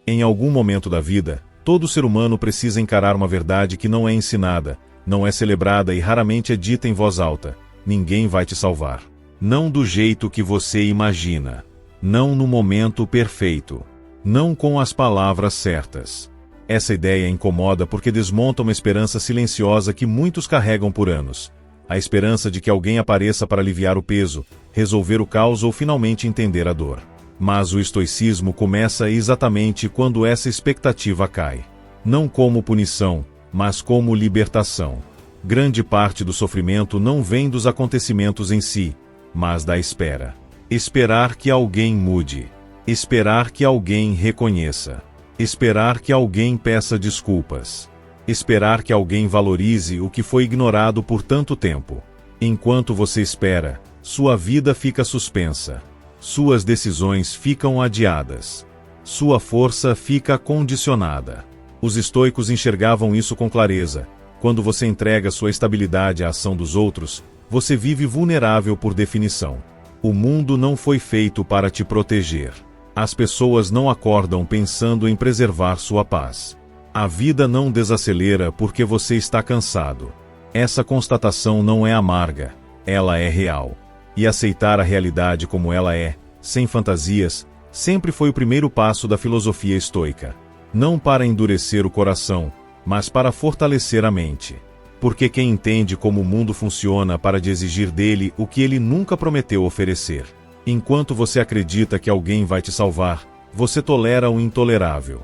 Em algum momento da vida, todo ser humano precisa encarar uma verdade que não é ensinada, não é celebrada e raramente é dita em voz alta: ninguém vai te salvar. Não do jeito que você imagina. Não no momento perfeito. Não com as palavras certas. Essa ideia incomoda porque desmonta uma esperança silenciosa que muitos carregam por anos. A esperança de que alguém apareça para aliviar o peso, resolver o caos ou finalmente entender a dor. Mas o estoicismo começa exatamente quando essa expectativa cai. Não como punição, mas como libertação. Grande parte do sofrimento não vem dos acontecimentos em si, mas da espera. Esperar que alguém mude. Esperar que alguém reconheça. Esperar que alguém peça desculpas. Esperar que alguém valorize o que foi ignorado por tanto tempo. Enquanto você espera, sua vida fica suspensa. Suas decisões ficam adiadas. Sua força fica condicionada. Os estoicos enxergavam isso com clareza. Quando você entrega sua estabilidade à ação dos outros, você vive vulnerável por definição. O mundo não foi feito para te proteger. As pessoas não acordam pensando em preservar sua paz. A vida não desacelera porque você está cansado. Essa constatação não é amarga, ela é real. E aceitar a realidade como ela é, sem fantasias, sempre foi o primeiro passo da filosofia estoica. Não para endurecer o coração, mas para fortalecer a mente. Porque quem entende como o mundo funciona para de exigir dele o que ele nunca prometeu oferecer. Enquanto você acredita que alguém vai te salvar, você tolera o intolerável.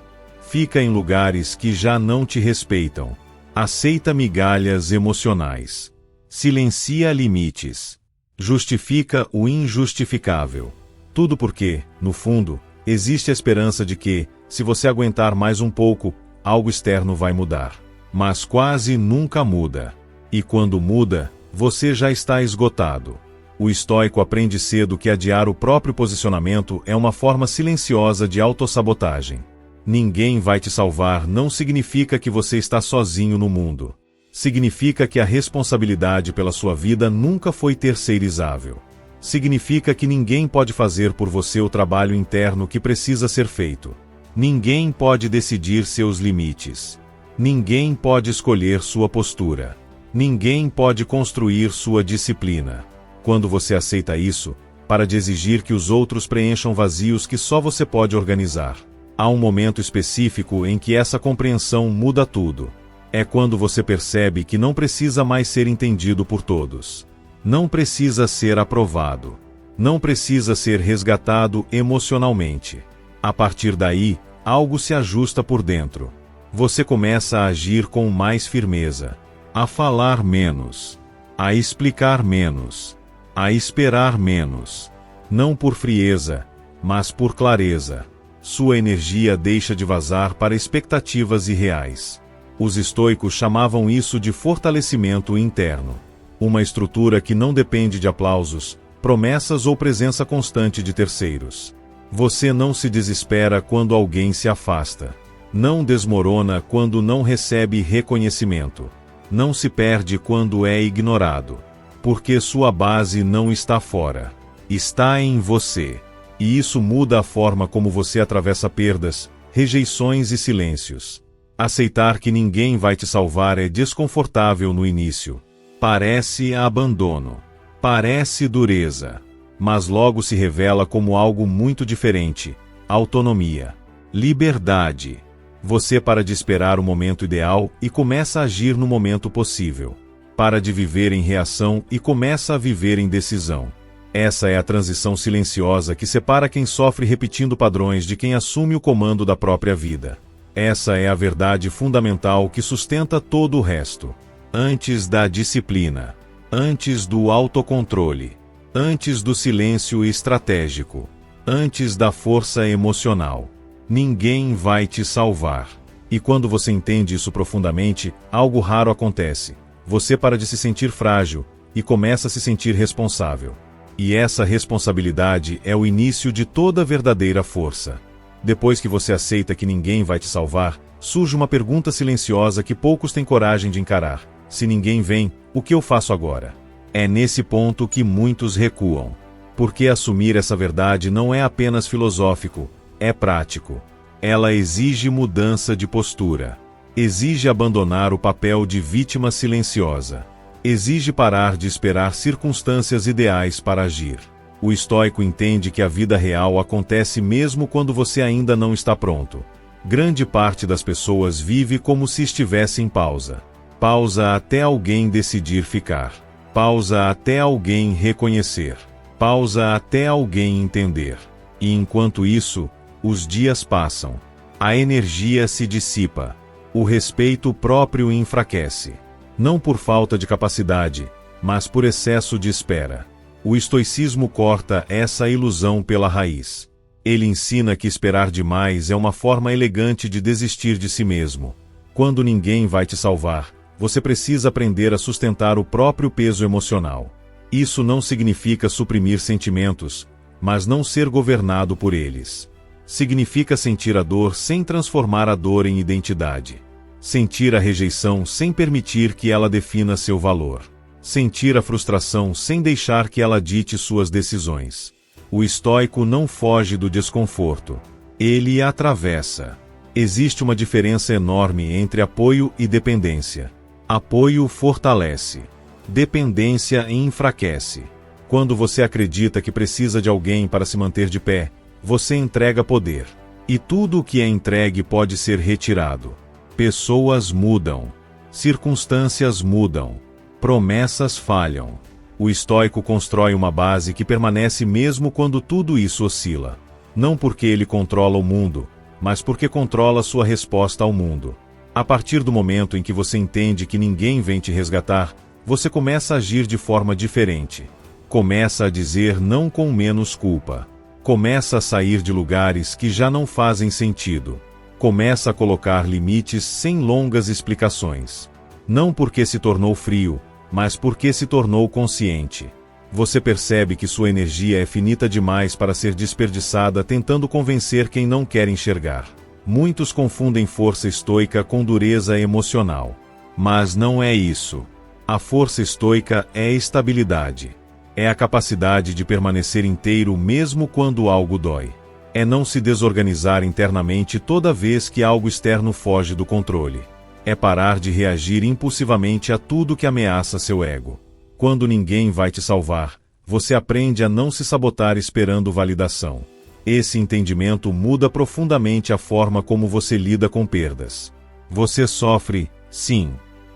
Fica em lugares que já não te respeitam. Aceita migalhas emocionais. Silencia limites. Justifica o injustificável. Tudo porque, no fundo, existe a esperança de que, se você aguentar mais um pouco, algo externo vai mudar. Mas quase nunca muda. E quando muda, você já está esgotado. O estoico aprende cedo que adiar o próprio posicionamento é uma forma silenciosa de autossabotagem. Ninguém vai te salvar não significa que você está sozinho no mundo. Significa que a responsabilidade pela sua vida nunca foi terceirizável. Significa que ninguém pode fazer por você o trabalho interno que precisa ser feito. Ninguém pode decidir seus limites. Ninguém pode escolher sua postura. Ninguém pode construir sua disciplina. Quando você aceita isso, para de exigir que os outros preencham vazios que só você pode organizar. Há um momento específico em que essa compreensão muda tudo. É quando você percebe que não precisa mais ser entendido por todos. Não precisa ser aprovado. Não precisa ser resgatado emocionalmente. A partir daí, algo se ajusta por dentro. Você começa a agir com mais firmeza, a falar menos, a explicar menos, a esperar menos. Não por frieza, mas por clareza. Sua energia deixa de vazar para expectativas irreais. Os estoicos chamavam isso de fortalecimento interno. Uma estrutura que não depende de aplausos, promessas ou presença constante de terceiros. Você não se desespera quando alguém se afasta. Não desmorona quando não recebe reconhecimento. Não se perde quando é ignorado. Porque sua base não está fora. Está em você. E isso muda a forma como você atravessa perdas, rejeições e silêncios. Aceitar que ninguém vai te salvar é desconfortável no início. Parece abandono. Parece dureza. Mas logo se revela como algo muito diferente: autonomia. Liberdade. Você para de esperar o momento ideal e começa a agir no momento possível. Para de viver em reação e começa a viver em decisão. Essa é a transição silenciosa que separa quem sofre repetindo padrões de quem assume o comando da própria vida. Essa é a verdade fundamental que sustenta todo o resto. Antes da disciplina. Antes do autocontrole. Antes do silêncio estratégico. Antes da força emocional. Ninguém vai te salvar. E quando você entende isso profundamente, algo raro acontece. Você para de se sentir frágil e começa a se sentir responsável. E essa responsabilidade é o início de toda verdadeira força. Depois que você aceita que ninguém vai te salvar, surge uma pergunta silenciosa que poucos têm coragem de encarar. Se ninguém vem, o que eu faço agora? É nesse ponto que muitos recuam. Porque assumir essa verdade não é apenas filosófico, é prático. Ela exige mudança de postura. Exige abandonar o papel de vítima silenciosa. Exige parar de esperar circunstâncias ideais para agir. O estoico entende que a vida real acontece mesmo quando você ainda não está pronto. Grande parte das pessoas vive como se estivesse em pausa. Pausa até alguém decidir ficar. Pausa até alguém reconhecer. Pausa até alguém entender. E enquanto isso, os dias passam. A energia se dissipa. O respeito próprio enfraquece. Não por falta de capacidade, mas por excesso de espera. O estoicismo corta essa ilusão pela raiz. Ele ensina que esperar demais é uma forma elegante de desistir de si mesmo. Quando ninguém vai te salvar, você precisa aprender a sustentar o próprio peso emocional. Isso não significa suprimir sentimentos, mas não ser governado por eles. Significa sentir a dor sem transformar a dor em identidade. Sentir a rejeição sem permitir que ela defina seu valor. Sentir a frustração sem deixar que ela dite suas decisões. O estoico não foge do desconforto. Ele a atravessa. Existe uma diferença enorme entre apoio e dependência. Apoio fortalece. Dependência enfraquece. Quando você acredita que precisa de alguém para se manter de pé, você entrega poder. E tudo o que é entregue pode ser retirado. Pessoas mudam. Circunstâncias mudam. Promessas falham. O estoico constrói uma base que permanece mesmo quando tudo isso oscila. Não porque ele controla o mundo, mas porque controla sua resposta ao mundo. A partir do momento em que você entende que ninguém vem te resgatar, você começa a agir de forma diferente. Começa a dizer não com menos culpa. Começa a sair de lugares que já não fazem sentido. Começa a colocar limites sem longas explicações. Não porque se tornou frio, mas porque se tornou consciente. Você percebe que sua energia é finita demais para ser desperdiçada tentando convencer quem não quer enxergar. Muitos confundem força estoica com dureza emocional. Mas não é isso. A força estoica é estabilidade. É a capacidade de permanecer inteiro mesmo quando algo dói. É não se desorganizar internamente toda vez que algo externo foge do controle. É parar de reagir impulsivamente a tudo que ameaça seu ego. Quando ninguém vai te salvar, você aprende a não se sabotar esperando validação. Esse entendimento muda profundamente a forma como você lida com perdas. Você sofre, sim,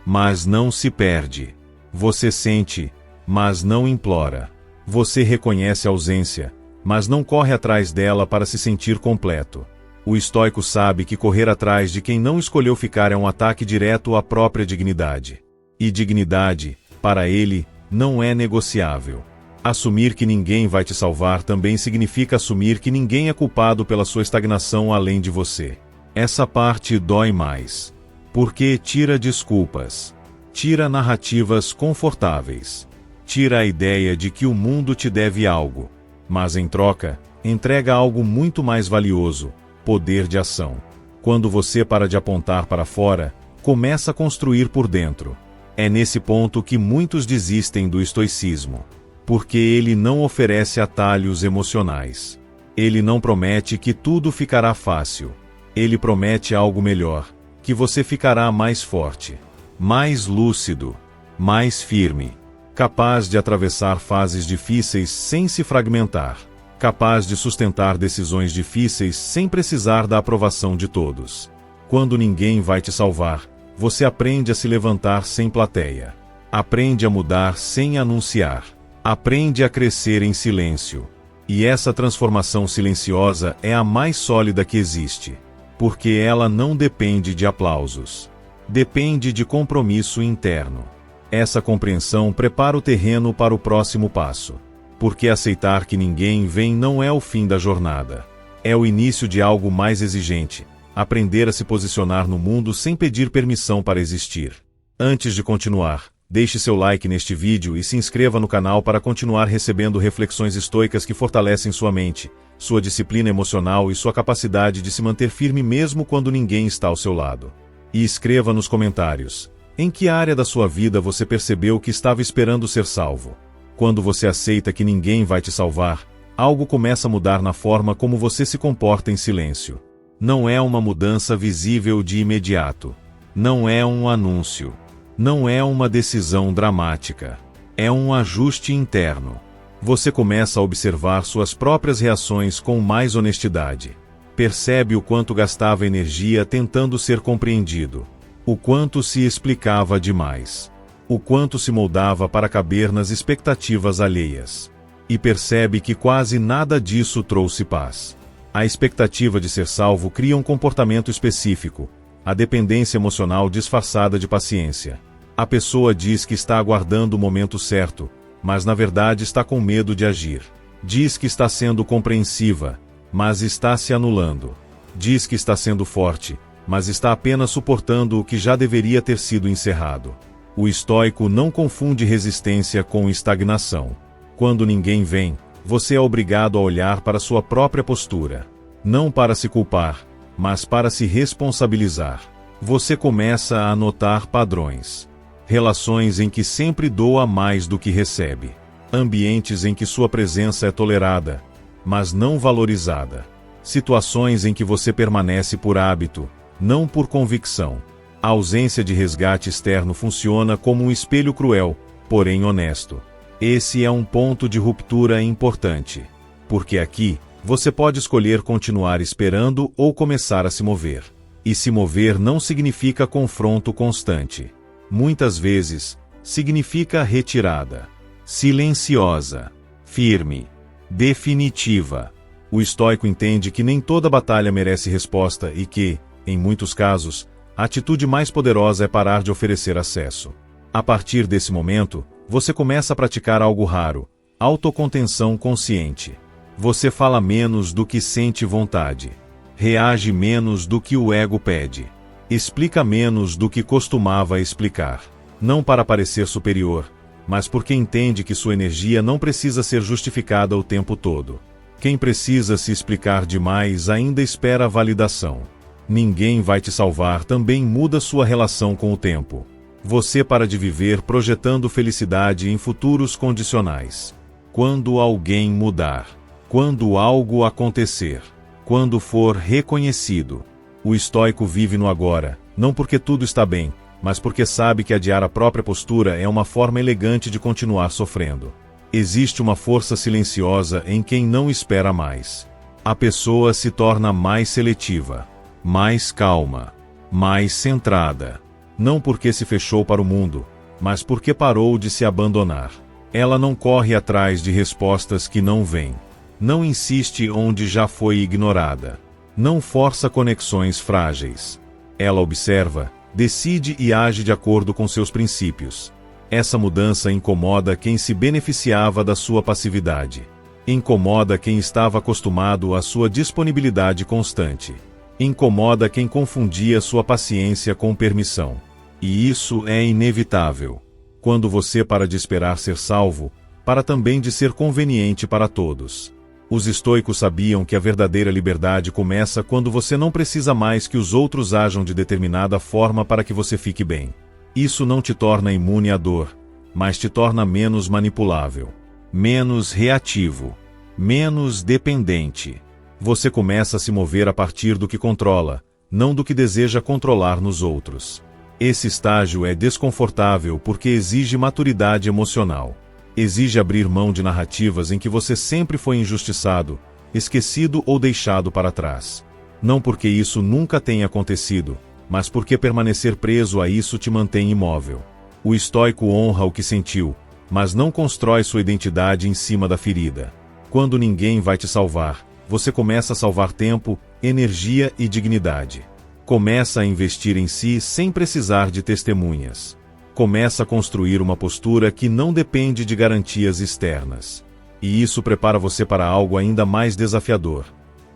mas não se perde. Você sente, mas não implora. Você reconhece a ausência, mas não corre atrás dela para se sentir completo. O estoico sabe que correr atrás de quem não escolheu ficar é um ataque direto à própria dignidade. E dignidade, para ele, não é negociável. Assumir que ninguém vai te salvar também significa assumir que ninguém é culpado pela sua estagnação além de você. Essa parte dói mais. Porque tira desculpas. Tira narrativas confortáveis. Tira a ideia de que o mundo te deve algo. Mas em troca, entrega algo muito mais valioso. Poder de ação. Quando você para de apontar para fora, começa a construir por dentro. É nesse ponto que muitos desistem do estoicismo. Porque ele não oferece atalhos emocionais. Ele não promete que tudo ficará fácil. Ele promete algo melhor, que você ficará mais forte, mais lúcido, mais firme, capaz de atravessar fases difíceis sem se fragmentar. Capaz de sustentar decisões difíceis sem precisar da aprovação de todos. Quando ninguém vai te salvar, você aprende a se levantar sem plateia. Aprende a mudar sem anunciar. Aprende a crescer em silêncio. E essa transformação silenciosa é a mais sólida que existe. Porque ela não depende de aplausos. Depende de compromisso interno. Essa compreensão prepara o terreno para o próximo passo. Porque aceitar que ninguém vem não é o fim da jornada. É o início de algo mais exigente, aprender a se posicionar no mundo sem pedir permissão para existir. Antes de continuar, deixe seu like neste vídeo e se inscreva no canal para continuar recebendo reflexões estoicas que fortalecem sua mente, sua disciplina emocional e sua capacidade de se manter firme mesmo quando ninguém está ao seu lado. E escreva nos comentários, em que área da sua vida você percebeu que estava esperando ser salvo? Quando você aceita que ninguém vai te salvar, algo começa a mudar na forma como você se comporta em silêncio. Não é uma mudança visível de imediato. Não é um anúncio. Não é uma decisão dramática. É um ajuste interno. Você começa a observar suas próprias reações com mais honestidade. Percebe o quanto gastava energia tentando ser compreendido. O quanto se explicava demais. O quanto se moldava para caber nas expectativas alheias. E percebe que quase nada disso trouxe paz. A expectativa de ser salvo cria um comportamento específico, a dependência emocional disfarçada de paciência. A pessoa diz que está aguardando o momento certo, mas na verdade está com medo de agir. Diz que está sendo compreensiva, mas está se anulando. Diz que está sendo forte, mas está apenas suportando o que já deveria ter sido encerrado. O estoico não confunde resistência com estagnação. Quando ninguém vem, você é obrigado a olhar para sua própria postura. Não para se culpar, mas para se responsabilizar. Você começa a notar padrões. Relações em que sempre doa mais do que recebe. Ambientes em que sua presença é tolerada, mas não valorizada. Situações em que você permanece por hábito, não por convicção. A ausência de resgate externo funciona como um espelho cruel, porém honesto. Esse é um ponto de ruptura importante. Porque aqui, você pode escolher continuar esperando ou começar a se mover. E se mover não significa confronto constante. Muitas vezes, significa retirada. Silenciosa. Firme. Definitiva. O estoico entende que nem toda batalha merece resposta e que, em muitos casos, a atitude mais poderosa é parar de oferecer acesso. A partir desse momento, você começa a praticar algo raro: autocontenção consciente. Você fala menos do que sente vontade. Reage menos do que o ego pede. Explica menos do que costumava explicar. Não para parecer superior, mas porque entende que sua energia não precisa ser justificada o tempo todo. Quem precisa se explicar demais ainda espera a validação. Ninguém vai te salvar também muda sua relação com o tempo. Você para de viver projetando felicidade em futuros condicionais. Quando alguém mudar. Quando algo acontecer. Quando for reconhecido. O estoico vive no agora, não porque tudo está bem, mas porque sabe que adiar a própria postura é uma forma elegante de continuar sofrendo. Existe uma força silenciosa em quem não espera mais. A pessoa se torna mais seletiva, mais calma, mais centrada. Não porque se fechou para o mundo, mas porque parou de se abandonar. Ela não corre atrás de respostas que não vêm. Não insiste onde já foi ignorada. Não força conexões frágeis. Ela observa, decide e age de acordo com seus princípios. Essa mudança incomoda quem se beneficiava da sua passividade. Incomoda quem estava acostumado à sua disponibilidade constante. Incomoda quem confundia sua paciência com permissão. E isso é inevitável. Quando você para de esperar ser salvo, para também de ser conveniente para todos. Os estoicos sabiam que a verdadeira liberdade começa quando você não precisa mais que os outros ajam de determinada forma para que você fique bem. Isso não te torna imune à dor, mas te torna menos manipulável, menos reativo, menos dependente. Você começa a se mover a partir do que controla, não do que deseja controlar nos outros. Esse estágio é desconfortável porque exige maturidade emocional. Exige abrir mão de narrativas em que você sempre foi injustiçado, esquecido ou deixado para trás. Não porque isso nunca tenha acontecido, mas porque permanecer preso a isso te mantém imóvel. O estoico honra o que sentiu, mas não constrói sua identidade em cima da ferida. Quando ninguém vai te salvar, você começa a salvar tempo, energia e dignidade. Começa a investir em si sem precisar de testemunhas. Começa a construir uma postura que não depende de garantias externas. E isso prepara você para algo ainda mais desafiador.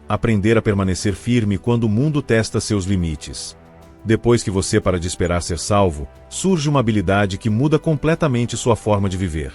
Aprender a permanecer firme quando o mundo testa seus limites. Depois que você para de esperar ser salvo, surge uma habilidade que muda completamente sua forma de viver.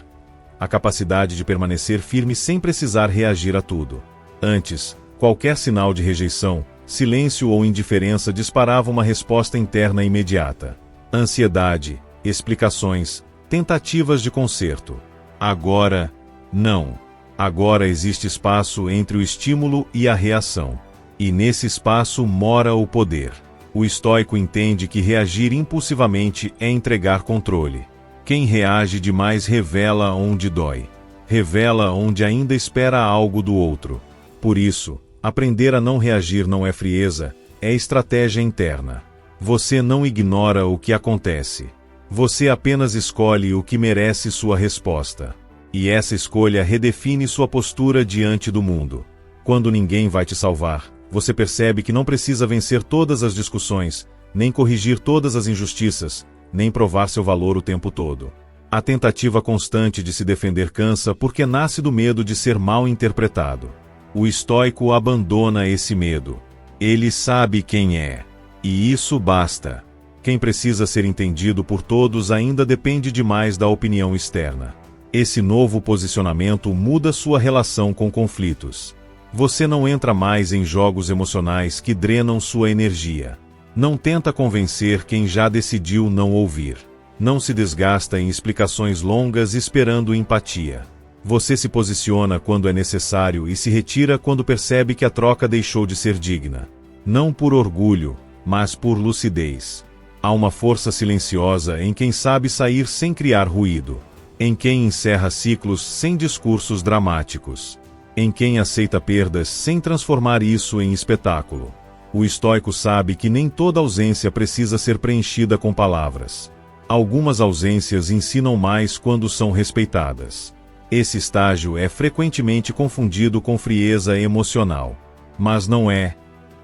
A capacidade de permanecer firme sem precisar reagir a tudo. Antes, qualquer sinal de rejeição, silêncio ou indiferença disparava uma resposta interna imediata. Ansiedade, explicações, tentativas de conserto. Agora, não. Agora existe espaço entre o estímulo e a reação. E nesse espaço mora o poder. O estoico entende que reagir impulsivamente é entregar controle. Quem reage demais revela onde dói. Revela onde ainda espera algo do outro. Por isso, aprender a não reagir não é frieza, é estratégia interna. Você não ignora o que acontece. Você apenas escolhe o que merece sua resposta. E essa escolha redefine sua postura diante do mundo. Quando ninguém vai te salvar, você percebe que não precisa vencer todas as discussões, nem corrigir todas as injustiças, nem provar seu valor o tempo todo. A tentativa constante de se defender cansa porque nasce do medo de ser mal interpretado. O estoico abandona esse medo. Ele sabe quem é. E isso basta. Quem precisa ser entendido por todos ainda depende demais da opinião externa. Esse novo posicionamento muda sua relação com conflitos. Você não entra mais em jogos emocionais que drenam sua energia. Não tenta convencer quem já decidiu não ouvir. Não se desgasta em explicações longas esperando empatia. Você se posiciona quando é necessário e se retira quando percebe que a troca deixou de ser digna. Não por orgulho, mas por lucidez. Há uma força silenciosa em quem sabe sair sem criar ruído. Em quem encerra ciclos sem discursos dramáticos. Em quem aceita perdas sem transformar isso em espetáculo. O estoico sabe que nem toda ausência precisa ser preenchida com palavras. Algumas ausências ensinam mais quando são respeitadas. Esse estágio é frequentemente confundido com frieza emocional. Mas não é.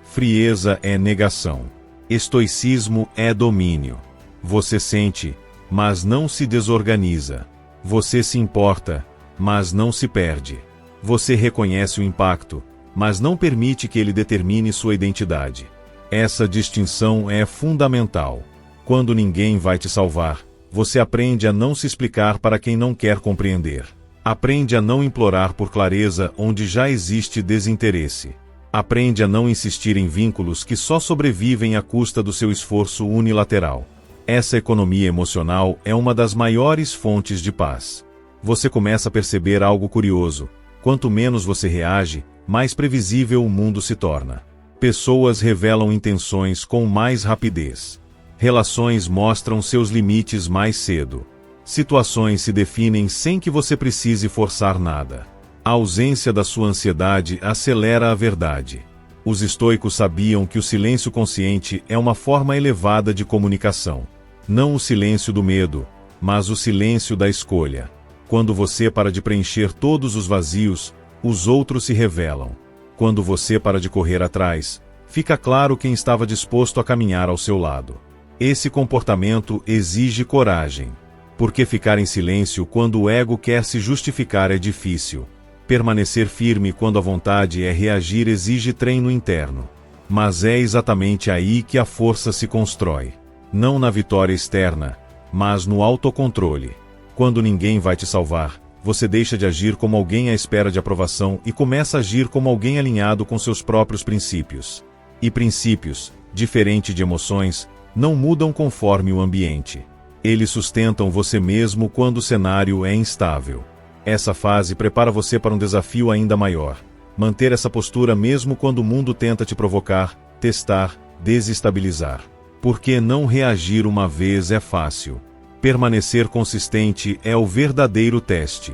Frieza é negação. Estoicismo é domínio. Você sente, mas não se desorganiza. Você se importa, mas não se perde. Você reconhece o impacto, mas não permite que ele determine sua identidade. Essa distinção é fundamental. Quando ninguém vai te salvar, você aprende a não se explicar para quem não quer compreender. Aprende a não implorar por clareza onde já existe desinteresse. Aprende a não insistir em vínculos que só sobrevivem à custa do seu esforço unilateral. Essa economia emocional é uma das maiores fontes de paz. Você começa a perceber algo curioso. Quanto menos você reage, mais previsível o mundo se torna. Pessoas revelam intenções com mais rapidez. Relações mostram seus limites mais cedo. Situações se definem sem que você precise forçar nada. A ausência da sua ansiedade acelera a verdade. Os estoicos sabiam que o silêncio consciente é uma forma elevada de comunicação. Não o silêncio do medo, mas o silêncio da escolha. Quando você para de preencher todos os vazios, os outros se revelam. Quando você para de correr atrás, fica claro quem estava disposto a caminhar ao seu lado. Esse comportamento exige coragem. Porque ficar em silêncio quando o ego quer se justificar é difícil. Permanecer firme quando a vontade é reagir exige treino interno. Mas é exatamente aí que a força se constrói. Não na vitória externa, mas no autocontrole. Quando ninguém vai te salvar, você deixa de agir como alguém à espera de aprovação e começa a agir como alguém alinhado com seus próprios princípios. E princípios, diferente de emoções, não mudam conforme o ambiente. Eles sustentam você mesmo quando o cenário é instável. Essa fase prepara você para um desafio ainda maior. Manter essa postura mesmo quando o mundo tenta te provocar, testar, desestabilizar. Porque não reagir uma vez é fácil. Permanecer consistente é o verdadeiro teste.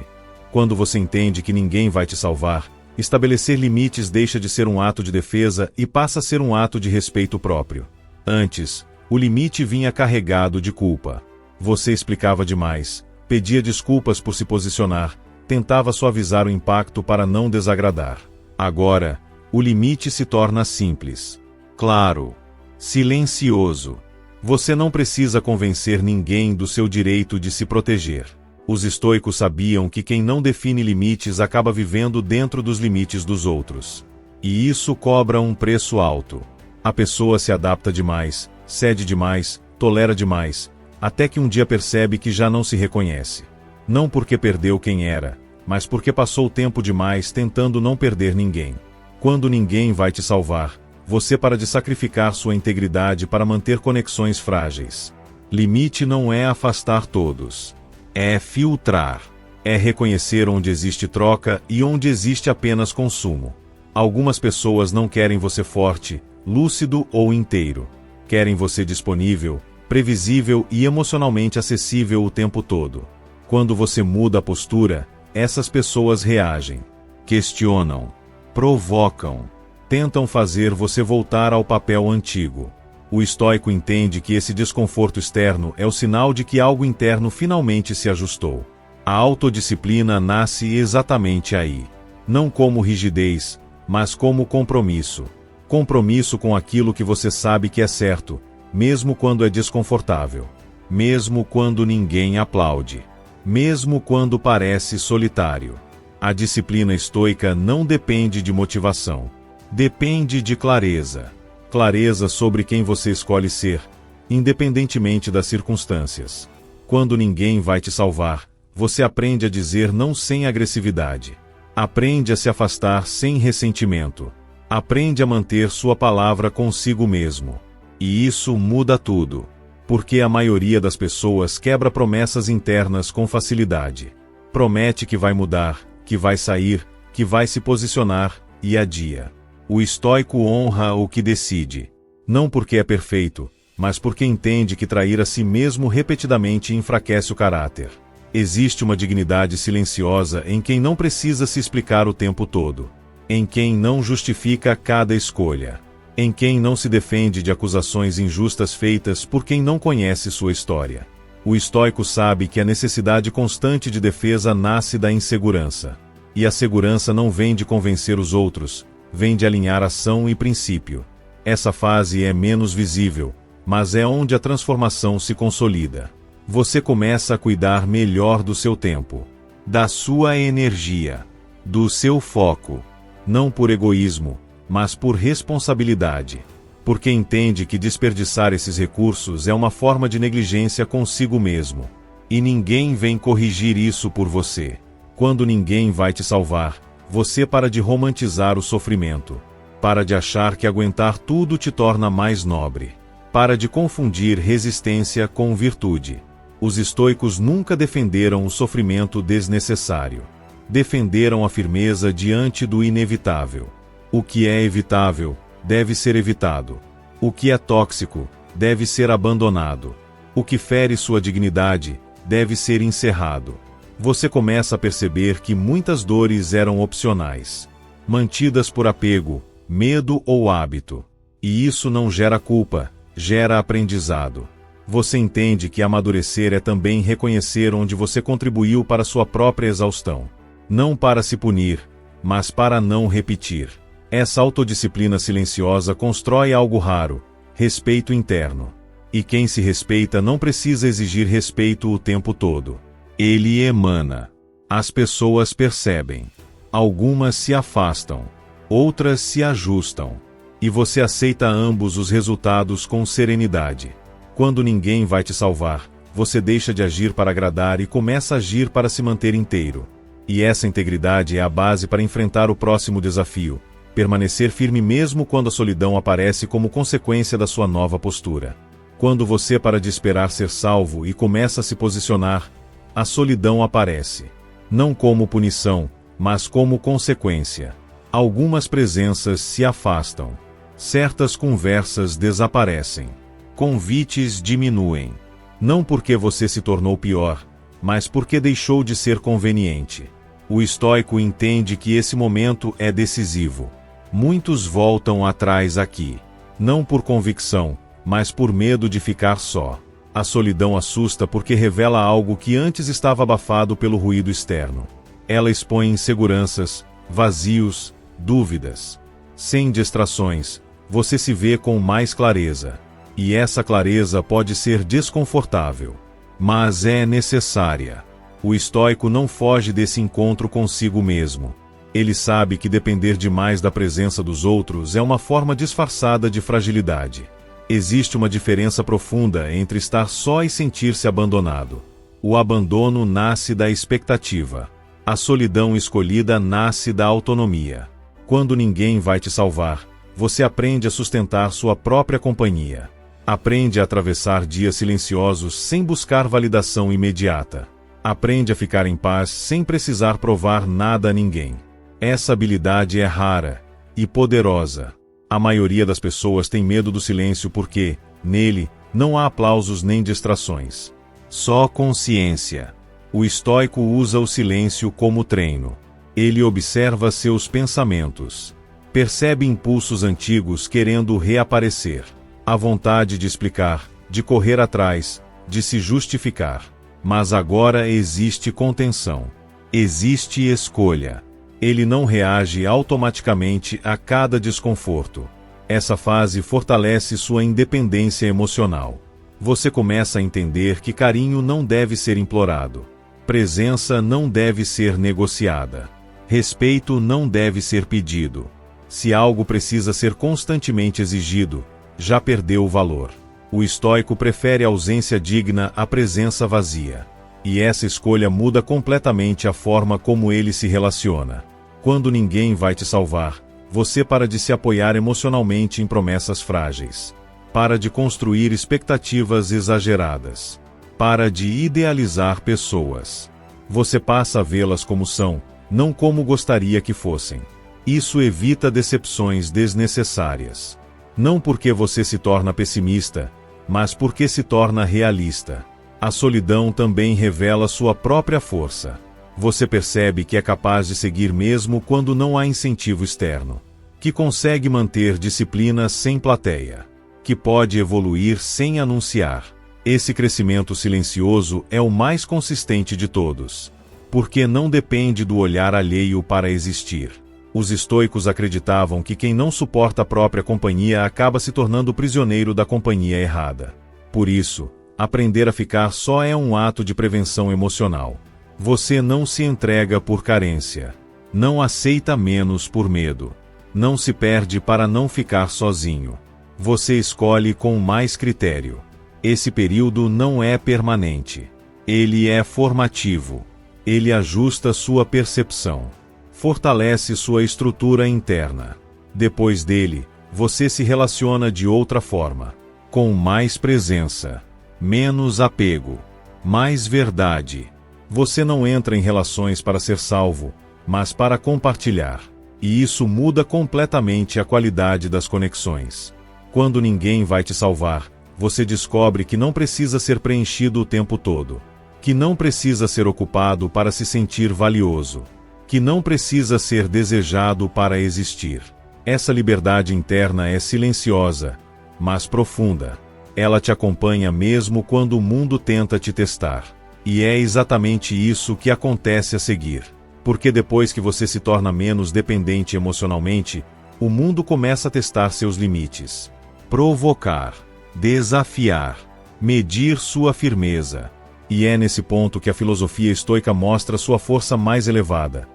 Quando você entende que ninguém vai te salvar, estabelecer limites deixa de ser um ato de defesa e passa a ser um ato de respeito próprio. Antes, o limite vinha carregado de culpa. Você explicava demais, pedia desculpas por se posicionar, tentava suavizar o impacto para não desagradar. Agora, o limite se torna simples, claro, silencioso. Você não precisa convencer ninguém do seu direito de se proteger. Os estoicos sabiam que quem não define limites acaba vivendo dentro dos limites dos outros. E isso cobra um preço alto. A pessoa se adapta demais, cede demais, tolera demais, até que um dia percebe que já não se reconhece. Não porque perdeu quem era, mas porque passou tempo demais tentando não perder ninguém. Quando ninguém vai te salvar, você para de sacrificar sua integridade para manter conexões frágeis. Limite não é afastar todos. É filtrar. É reconhecer onde existe troca e onde existe apenas consumo. Algumas pessoas não querem você forte, lúcido ou inteiro. Querem você disponível, previsível e emocionalmente acessível o tempo todo. Quando você muda a postura, essas pessoas reagem, questionam, provocam, tentam fazer você voltar ao papel antigo. O estoico entende que esse desconforto externo é o sinal de que algo interno finalmente se ajustou. A autodisciplina nasce exatamente aí. Não como rigidez, mas como compromisso. Compromisso com aquilo que você sabe que é certo, mesmo quando é desconfortável. Mesmo quando ninguém aplaude. Mesmo quando parece solitário. A disciplina estoica não depende de motivação. Depende de clareza. Clareza sobre quem você escolhe ser, independentemente das circunstâncias. Quando ninguém vai te salvar, você aprende a dizer não sem agressividade. Aprende a se afastar sem ressentimento. Aprende a manter sua palavra consigo mesmo. E isso muda tudo. Porque a maioria das pessoas quebra promessas internas com facilidade. Promete que vai mudar, que vai sair, que vai se posicionar, e adia. O estoico honra o que decide. Não porque é perfeito, mas porque entende que trair a si mesmo repetidamente enfraquece o caráter. Existe uma dignidade silenciosa em quem não precisa se explicar o tempo todo. Em quem não justifica cada escolha. Em quem não se defende de acusações injustas feitas por quem não conhece sua história. O estoico sabe que a necessidade constante de defesa nasce da insegurança. E a segurança não vem de convencer os outros, vem de alinhar ação e princípio. Essa fase é menos visível, mas é onde a transformação se consolida. Você começa a cuidar melhor do seu tempo, da sua energia, do seu foco, não por egoísmo, mas por responsabilidade, porque entende que desperdiçar esses recursos é uma forma de negligência consigo mesmo. E ninguém vem corrigir isso por você. Quando ninguém vai te salvar, você para de romantizar o sofrimento. Para de achar que aguentar tudo te torna mais nobre. Para de confundir resistência com virtude. Os estoicos nunca defenderam o sofrimento desnecessário. Defenderam a firmeza diante do inevitável. O que é evitável, deve ser evitado. O que é tóxico, deve ser abandonado. O que fere sua dignidade, deve ser encerrado. Você começa a perceber que muitas dores eram opcionais, mantidas por apego, medo ou hábito. E isso não gera culpa, gera aprendizado. Você entende que amadurecer é também reconhecer onde você contribuiu para sua própria exaustão. Não para se punir, mas para não repetir. Essa autodisciplina silenciosa constrói algo raro, respeito interno. E quem se respeita não precisa exigir respeito o tempo todo. Ele emana. As pessoas percebem. Algumas se afastam. Outras se ajustam. E você aceita ambos os resultados com serenidade. Quando ninguém vai te salvar, você deixa de agir para agradar e começa a agir para se manter inteiro. E essa integridade é a base para enfrentar o próximo desafio. Permanecer firme mesmo quando a solidão aparece como consequência da sua nova postura. Quando você para de esperar ser salvo e começa a se posicionar, a solidão aparece. Não como punição, mas como consequência. Algumas presenças se afastam. Certas conversas desaparecem. Convites diminuem. Não porque você se tornou pior, mas porque deixou de ser conveniente. O estoico entende que esse momento é decisivo. Muitos voltam atrás aqui. Não por convicção, mas por medo de ficar só. A solidão assusta porque revela algo que antes estava abafado pelo ruído externo. Ela expõe inseguranças, vazios, dúvidas. Sem distrações, você se vê com mais clareza. E essa clareza pode ser desconfortável. Mas é necessária. O estoico não foge desse encontro consigo mesmo. Ele sabe que depender demais da presença dos outros é uma forma disfarçada de fragilidade. Existe uma diferença profunda entre estar só e sentir-se abandonado. O abandono nasce da expectativa. A solidão escolhida nasce da autonomia. Quando ninguém vai te salvar, você aprende a sustentar sua própria companhia. Aprende a atravessar dias silenciosos sem buscar validação imediata. Aprende a ficar em paz sem precisar provar nada a ninguém. Essa habilidade é rara, e poderosa. A maioria das pessoas tem medo do silêncio porque, nele, não há aplausos nem distrações. Só consciência. O estoico usa o silêncio como treino. Ele observa seus pensamentos. Percebe impulsos antigos querendo reaparecer. A vontade de explicar, de correr atrás, de se justificar. Mas agora existe contenção. Existe escolha. Ele não reage automaticamente a cada desconforto. Essa fase fortalece sua independência emocional. Você começa a entender que carinho não deve ser implorado. Presença não deve ser negociada. Respeito não deve ser pedido. Se algo precisa ser constantemente exigido, já perdeu o valor. O estoico prefere a ausência digna à presença vazia. E essa escolha muda completamente a forma como ele se relaciona. Quando ninguém vai te salvar, você para de se apoiar emocionalmente em promessas frágeis. Para de construir expectativas exageradas. Para de idealizar pessoas. Você passa a vê-las como são, não como gostaria que fossem. Isso evita decepções desnecessárias. Não porque você se torna pessimista, mas porque se torna realista. A solidão também revela sua própria força. Você percebe que é capaz de seguir mesmo quando não há incentivo externo. Que consegue manter disciplina sem plateia. Que pode evoluir sem anunciar. Esse crescimento silencioso é o mais consistente de todos. Porque não depende do olhar alheio para existir. Os estoicos acreditavam que quem não suporta a própria companhia acaba se tornando prisioneiro da companhia errada. Por isso, aprender a ficar só é um ato de prevenção emocional. Você não se entrega por carência. Não aceita menos por medo. Não se perde para não ficar sozinho. Você escolhe com mais critério. Esse período não é permanente. Ele é formativo. Ele ajusta sua percepção. Fortalece sua estrutura interna. Depois dele, você se relaciona de outra forma. Com mais presença. Menos apego. Mais verdade. Você não entra em relações para ser salvo, mas para compartilhar. E isso muda completamente a qualidade das conexões. Quando ninguém vai te salvar, você descobre que não precisa ser preenchido o tempo todo. Que não precisa ser ocupado para se sentir valioso. Que não precisa ser desejado para existir. Essa liberdade interna é silenciosa, mas profunda. Ela te acompanha mesmo quando o mundo tenta te testar. E é exatamente isso que acontece a seguir. Porque depois que você se torna menos dependente emocionalmente, o mundo começa a testar seus limites. Provocar, desafiar, medir sua firmeza. E é nesse ponto que a filosofia estoica mostra sua força mais elevada.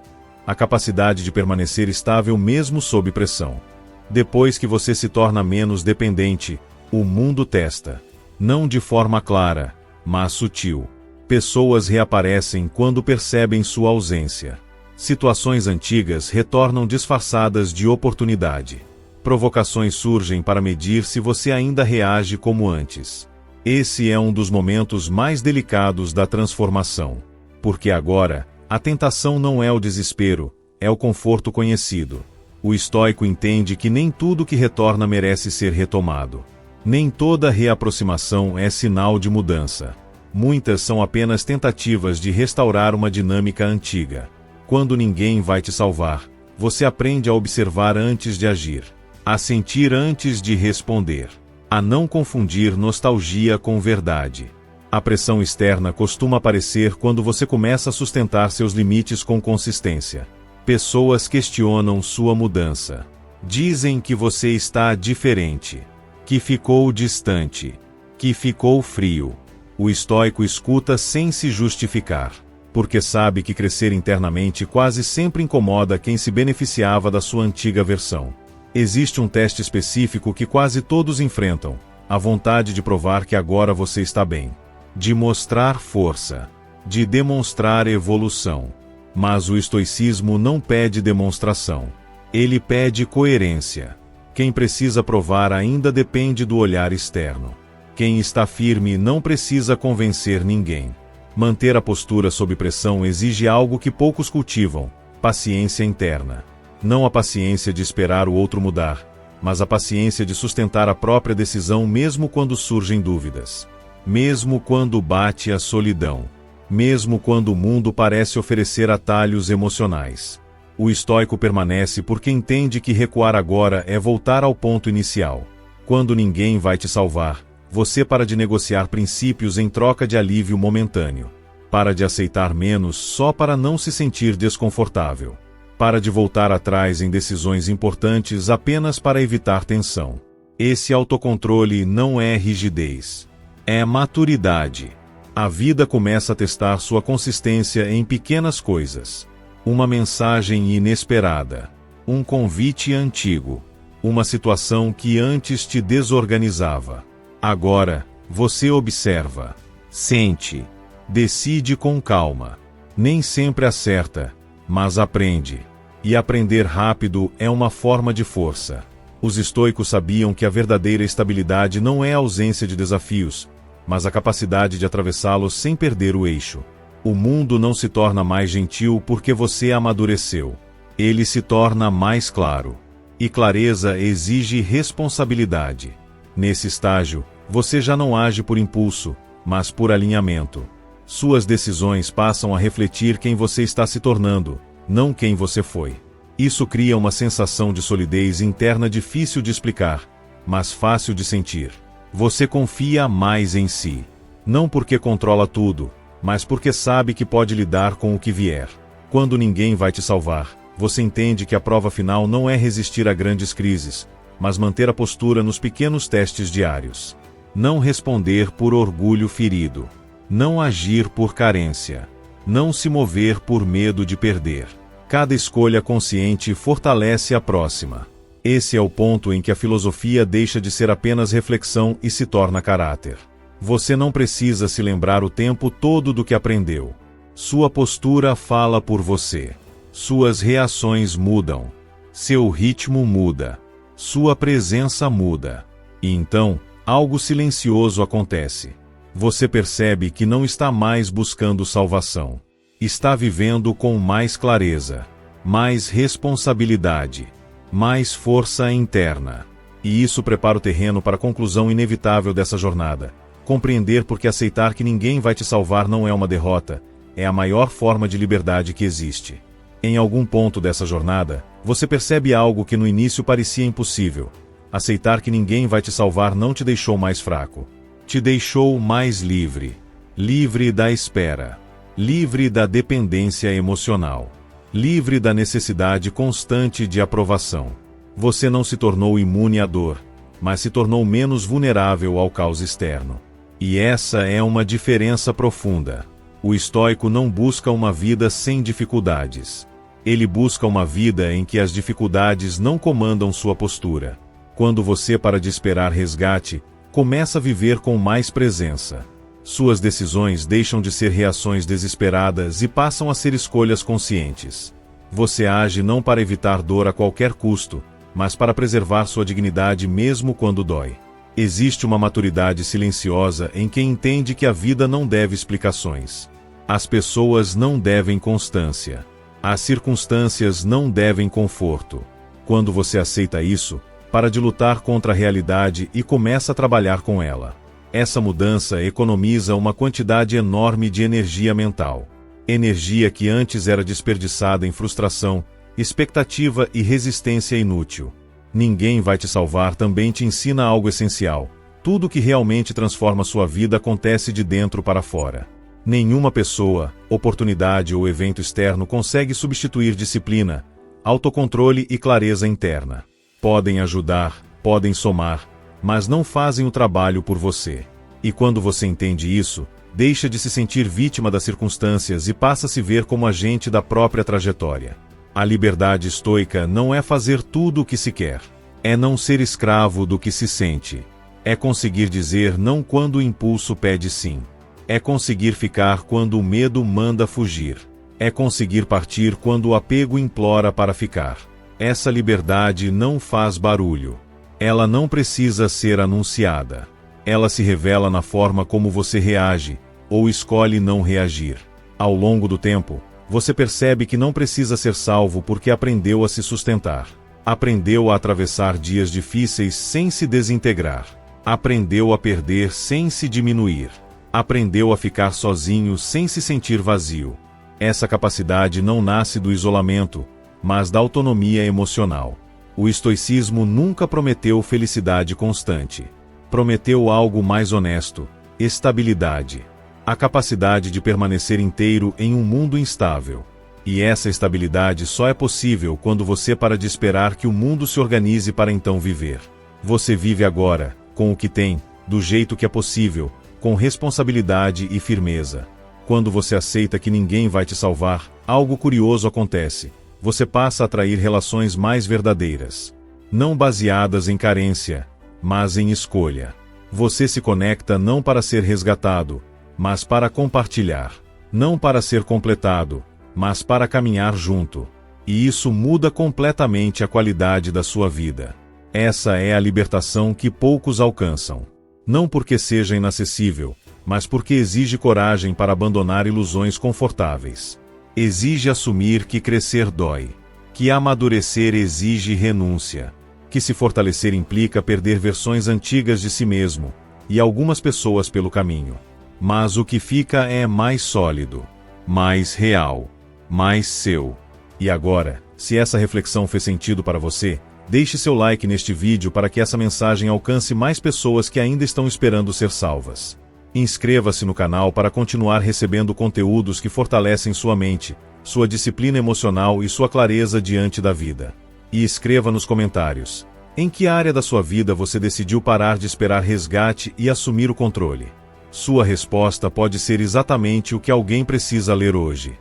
A capacidade de permanecer estável mesmo sob pressão. Depois que você se torna menos dependente, o mundo testa. Não de forma clara, mas sutil. Pessoas reaparecem quando percebem sua ausência. Situações antigas retornam disfarçadas de oportunidade. Provocações surgem para medir se você ainda reage como antes. Esse é um dos momentos mais delicados da transformação. Porque agora, a tentação não é o desespero, é o conforto conhecido. O estoico entende que nem tudo que retorna merece ser retomado. Nem toda reaproximação é sinal de mudança. Muitas são apenas tentativas de restaurar uma dinâmica antiga. Quando ninguém vai te salvar, você aprende a observar antes de agir, a sentir antes de responder, a não confundir nostalgia com verdade. A pressão externa costuma aparecer quando você começa a sustentar seus limites com consistência. Pessoas questionam sua mudança. Dizem que você está diferente, que ficou distante, que ficou frio. O estoico escuta sem se justificar, porque sabe que crescer internamente quase sempre incomoda quem se beneficiava da sua antiga versão. Existe um teste específico que quase todos enfrentam, a vontade de provar que agora você está bem, de mostrar força, de demonstrar evolução. Mas o estoicismo não pede demonstração. Ele pede coerência. Quem precisa provar ainda depende do olhar externo. Quem está firme não precisa convencer ninguém. Manter a postura sob pressão exige algo que poucos cultivam: paciência interna. Não a paciência de esperar o outro mudar, mas a paciência de sustentar a própria decisão mesmo quando surgem dúvidas. Mesmo quando bate a solidão. Mesmo quando o mundo parece oferecer atalhos emocionais. O estoico permanece porque entende que recuar agora é voltar ao ponto inicial. Quando ninguém vai te salvar, você para de negociar princípios em troca de alívio momentâneo. Para de aceitar menos só para não se sentir desconfortável. Para de voltar atrás em decisões importantes apenas para evitar tensão. Esse autocontrole não é rigidez. É maturidade. A vida começa a testar sua consistência em pequenas coisas. Uma mensagem inesperada. Um convite antigo. Uma situação que antes te desorganizava. Agora, você observa. Sente. Decide com calma. Nem sempre acerta, mas aprende. E aprender rápido é uma forma de força. Os estoicos sabiam que a verdadeira estabilidade não é a ausência de desafios, mas a capacidade de atravessá-los sem perder o eixo. O mundo não se torna mais gentil porque você amadureceu. Ele se torna mais claro. E clareza exige responsabilidade. Nesse estágio, você já não age por impulso, mas por alinhamento. Suas decisões passam a refletir quem você está se tornando, não quem você foi. Isso cria uma sensação de solidez interna difícil de explicar, mas fácil de sentir. Você confia mais em si. Não porque controla tudo, mas porque sabe que pode lidar com o que vier. Quando ninguém vai te salvar, você entende que a prova final não é resistir a grandes crises, mas manter a postura nos pequenos testes diários. Não responder por orgulho ferido. Não agir por carência. Não se mover por medo de perder. Cada escolha consciente fortalece a próxima. Esse é o ponto em que a filosofia deixa de ser apenas reflexão e se torna caráter. Você não precisa se lembrar o tempo todo do que aprendeu. Sua postura fala por você. Suas reações mudam. Seu ritmo muda. Sua presença muda. E então, algo silencioso acontece. Você percebe que não está mais buscando salvação. Está vivendo com mais clareza, mais responsabilidade, mais força interna. E isso prepara o terreno para a conclusão inevitável dessa jornada. Compreender porque aceitar que ninguém vai te salvar não é uma derrota, é a maior forma de liberdade que existe. Em algum ponto dessa jornada, você percebe algo que no início parecia impossível. Aceitar que ninguém vai te salvar não te deixou mais fraco. Te deixou mais livre. Livre da espera. Livre da dependência emocional. Livre da necessidade constante de aprovação. Você não se tornou imune à dor, mas se tornou menos vulnerável ao caos externo. E essa é uma diferença profunda. O estoico não busca uma vida sem dificuldades. Ele busca uma vida em que as dificuldades não comandam sua postura. Quando você para de esperar resgate, começa a viver com mais presença. Suas decisões deixam de ser reações desesperadas e passam a ser escolhas conscientes. Você age não para evitar dor a qualquer custo, mas para preservar sua dignidade mesmo quando dói. Existe uma maturidade silenciosa em quem entende que a vida não deve explicações. As pessoas não devem constância. As circunstâncias não devem conforto. Quando você aceita isso, para de lutar contra a realidade e começa a trabalhar com ela. Essa mudança economiza uma quantidade enorme de energia mental. Energia que antes era desperdiçada em frustração, expectativa e resistência inútil. Ninguém vai te salvar também te ensina algo essencial. Tudo que realmente transforma sua vida acontece de dentro para fora. Nenhuma pessoa, oportunidade ou evento externo consegue substituir disciplina, autocontrole e clareza interna. Podem ajudar, podem somar, mas não fazem o trabalho por você. E quando você entende isso, deixa de se sentir vítima das circunstâncias e passa a se ver como agente da própria trajetória. A liberdade estoica não é fazer tudo o que se quer. É não ser escravo do que se sente. É conseguir dizer não quando o impulso pede sim. É conseguir ficar quando o medo manda fugir. É conseguir partir quando o apego implora para ficar. Essa liberdade não faz barulho. Ela não precisa ser anunciada. Ela se revela na forma como você reage, ou escolhe não reagir. Ao longo do tempo, Você percebe que não precisa ser salvo porque aprendeu a se sustentar. Aprendeu a atravessar dias difíceis sem se desintegrar. Aprendeu a perder sem se diminuir. Aprendeu a ficar sozinho sem se sentir vazio. Essa capacidade não nasce do isolamento, mas da autonomia emocional. O estoicismo nunca prometeu felicidade constante. Prometeu algo mais honesto: estabilidade. A capacidade de permanecer inteiro em um mundo instável. E essa estabilidade só é possível quando você para de esperar que o mundo se organize para então viver. Você vive agora, com o que tem, do jeito que é possível, com responsabilidade e firmeza. Quando você aceita que ninguém vai te salvar, algo curioso acontece. Você passa a atrair relações mais verdadeiras. Não baseadas em carência, mas em escolha. Você se conecta não para ser resgatado, mas para compartilhar. Não para ser completado, mas para caminhar junto. E isso muda completamente a qualidade da sua vida. Essa é a libertação que poucos alcançam. Não porque seja inacessível, mas porque exige coragem para abandonar ilusões confortáveis. Exige assumir que crescer dói. Que amadurecer exige renúncia. Que se fortalecer implica perder versões antigas de si mesmo, e algumas pessoas pelo caminho. Mas o que fica é mais sólido, mais real, mais seu. E agora, se essa reflexão fez sentido para você, deixe seu like neste vídeo para que essa mensagem alcance mais pessoas que ainda estão esperando ser salvas. Inscreva-se no canal para continuar recebendo conteúdos que fortalecem sua mente, sua disciplina emocional e sua clareza diante da vida. E escreva nos comentários: em que área da sua vida você decidiu parar de esperar resgate e assumir o controle? Sua resposta pode ser exatamente o que alguém precisa ler hoje.